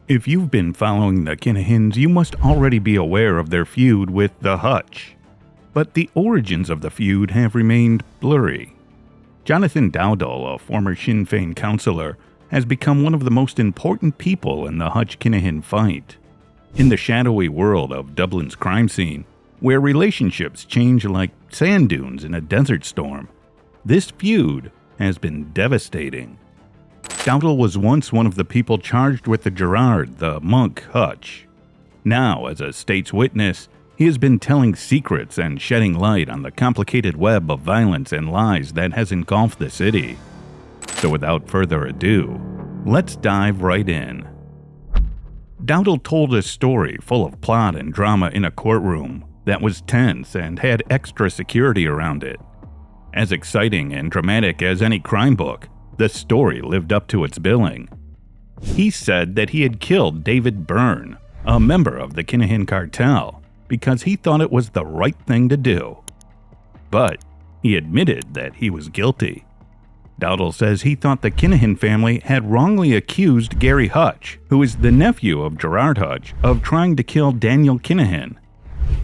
If you've been following the Kinahans, you must already be aware of their feud with the Hutch. But the origins of the feud have remained blurry. Jonathan Dowdall, a former Sinn Féin councilor, has become one of the most important people in the Hutch-Kinahan fight. In the shadowy world of Dublin's crime scene, where relationships change like sand dunes in a desert storm, this feud has been devastating. Dowdall was once one of the people charged with the Gerard, the monk Hutch. Now, as a state's witness, he has been telling secrets and shedding light on the complicated web of violence and lies that has engulfed the city. So without further ado, let's dive right in. Dowdall told a story full of plot and drama in a courtroom that was tense and had extra security around it. As exciting and dramatic as any crime book, the story lived up to its billing. He said that he had killed David Byrne, a member of the Kinahan cartel, because he thought it was the right thing to do. But he admitted that he was guilty. Dowdall says he thought the Kinahan family had wrongly accused Gary Hutch, who is the nephew of Gerard Hutch, of trying to kill Daniel Kinahan.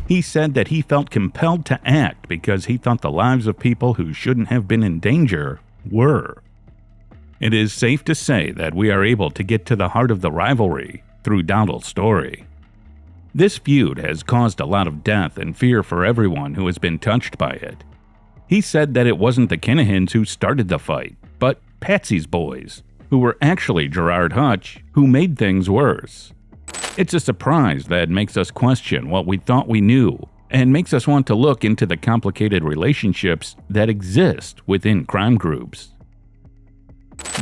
He said that he felt compelled to act because he thought the lives of people who shouldn't have been in danger were. It is safe to say that we are able to get to the heart of the rivalry through Dowdall's story. This feud has caused a lot of death and fear for everyone who has been touched by it. He said that it wasn't the Kinahans who started the fight, but Patsy's boys, who were actually Gerard Hutch, who made things worse. It's a surprise that makes us question what we thought we knew and makes us want to look into the complicated relationships that exist within crime groups.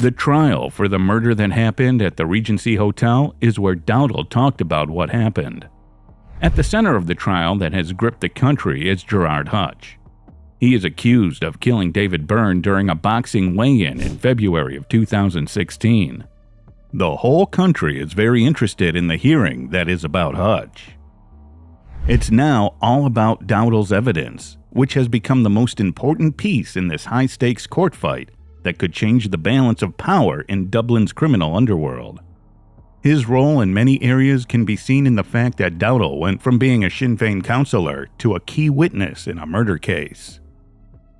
The trial for the murder that happened at the Regency Hotel is where Dowdall talked about what happened. At the center of the trial that has gripped the country is Gerard Hutch. He is accused of killing David Byrne during a boxing weigh-in in February of 2016. The whole country is very interested in the hearing that is about Hutch. It's now all about Dowdall's evidence, which has become the most important piece in this high-stakes court fight that could change the balance of power in Dublin's criminal underworld. His role in many areas can be seen in the fact that Dowdall went from being a Sinn Féin councilor to a key witness in a murder case.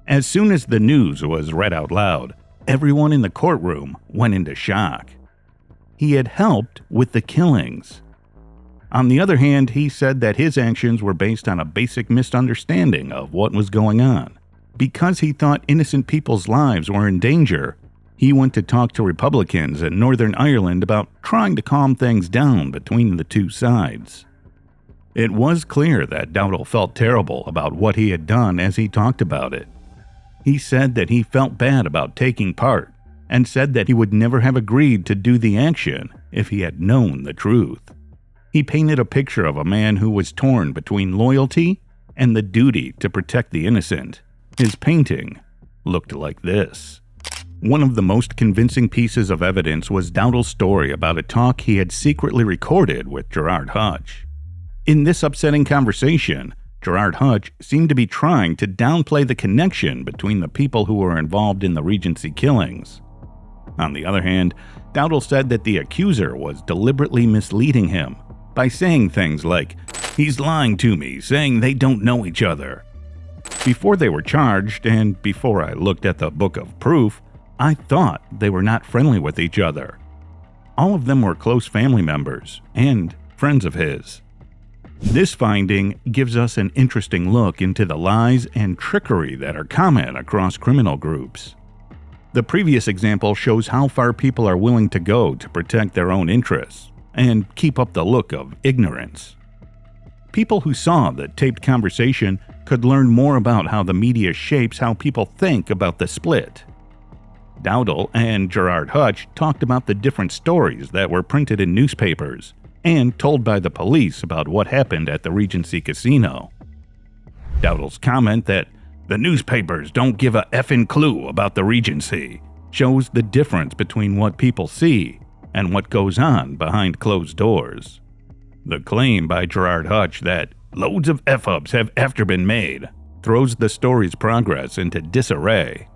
As soon as the news was read out loud, everyone in the courtroom went into shock. He had helped with the killings. On the other hand, he said that his actions were based on a basic misunderstanding of what was going on. Because he thought innocent people's lives were in danger, he went to talk to Republicans in Northern Ireland about trying to calm things down between the two sides. It was clear that Dowdall felt terrible about what he had done as he talked about it. He said that he felt bad about taking part, and said that he would never have agreed to do the action if he had known the truth. He painted a picture of a man who was torn between loyalty and the duty to protect the innocent. His painting looked like this. One of the most convincing pieces of evidence was Dowdall's story about a talk he had secretly recorded with Gerard Hutch. In this upsetting conversation, Gerard Hutch seemed to be trying to downplay the connection between the people who were involved in the Regency killings. On the other hand, Dowdall said that the accuser was deliberately misleading him by saying things like, "He's lying to me, saying they don't know each other." Before they were charged, and before I looked at the book of proof, I thought they were not friendly with each other. All of them were close family members and friends of his. This finding gives us an interesting look into the lies and trickery that are common across criminal groups. The previous example shows how far people are willing to go to protect their own interests and keep up the look of ignorance. People who saw the taped conversation could learn more about how the media shapes how people think about the split. Dowdall and Gerard Hutch talked about the different stories that were printed in newspapers and told by the police about what happened at the Regency Casino. Dowdall's comment that the newspapers don't give a effing clue about the Regency shows the difference between what people see and what goes on behind closed doors. The claim by Gerard Hutch that loads of F-ups have after been made throws the story's progress into disarray.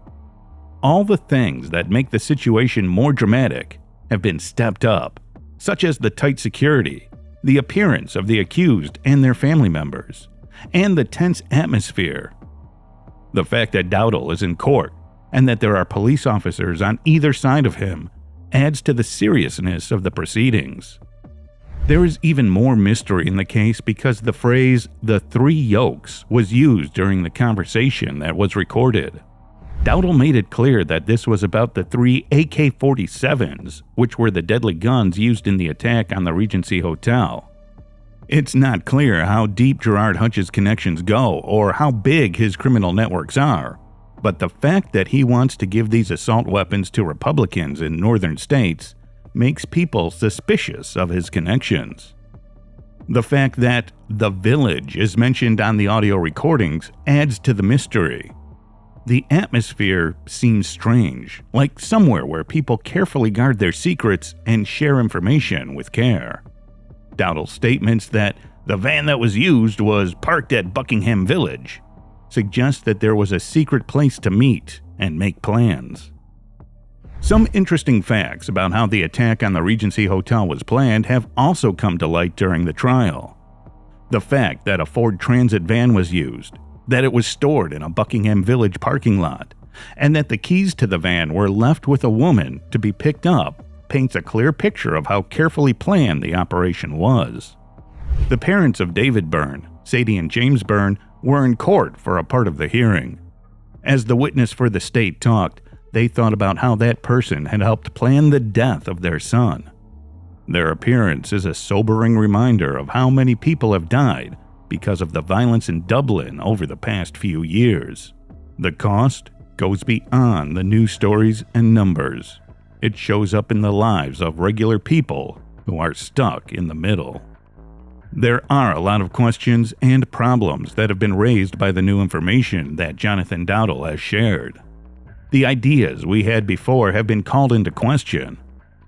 All the things that make the situation more dramatic have been stepped up, such as the tight security, the appearance of the accused and their family members, and the tense atmosphere. The fact that Dowdall is in court and that there are police officers on either side of him adds to the seriousness of the proceedings. There is even more mystery in the case because the phrase, "the three yokes," was used during the conversation that was recorded. Dowdall made it clear that this was about the 3 AK-47s, which were the deadly guns used in the attack on the Regency Hotel. It's not clear how deep Gerard Hutch's connections go or how big his criminal networks are, but the fact that he wants to give these assault weapons to Republicans in northern states makes people suspicious of his connections. The fact that the village is mentioned on the audio recordings adds to the mystery. The atmosphere seems strange, like somewhere where people carefully guard their secrets and share information with care. Dowdall's statements that the van that was used was parked at Buckingham Village suggest that there was a secret place to meet and make plans. Some interesting facts about how the attack on the Regency Hotel was planned have also come to light during the trial. The fact that a Ford Transit van was used, that it was stored in a Buckingham Village parking lot, and that the keys to the van were left with a woman to be picked up paints a clear picture of how carefully planned the operation was. The parents of David Byrne, Sadie and James Byrne, were in court for a part of the hearing. As the witness for the state talked, they thought about how that person had helped plan the death of their son. Their appearance is a sobering reminder of how many people have died because of the violence in Dublin over the past few years. The cost goes beyond the news stories and numbers. It shows up in the lives of regular people who are stuck in the middle. There are a lot of questions and problems that have been raised by the new information that Jonathan Dowdall has shared. The ideas we had before have been called into question,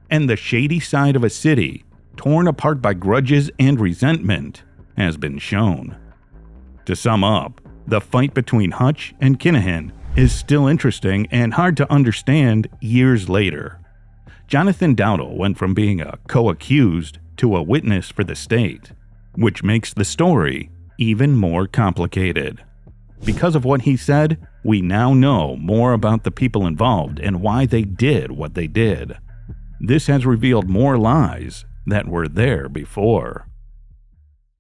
and the shady side of a city, torn apart by grudges and resentment, has been shown. To sum up, the fight between Hutch and Kinahan is still interesting and hard to understand years later. Jonathan Dowdall went from being a co-accused to a witness for the state, which makes the story even more complicated. Because of what he said, we now know more about the people involved and why they did what they did. This has revealed more lies that were there before.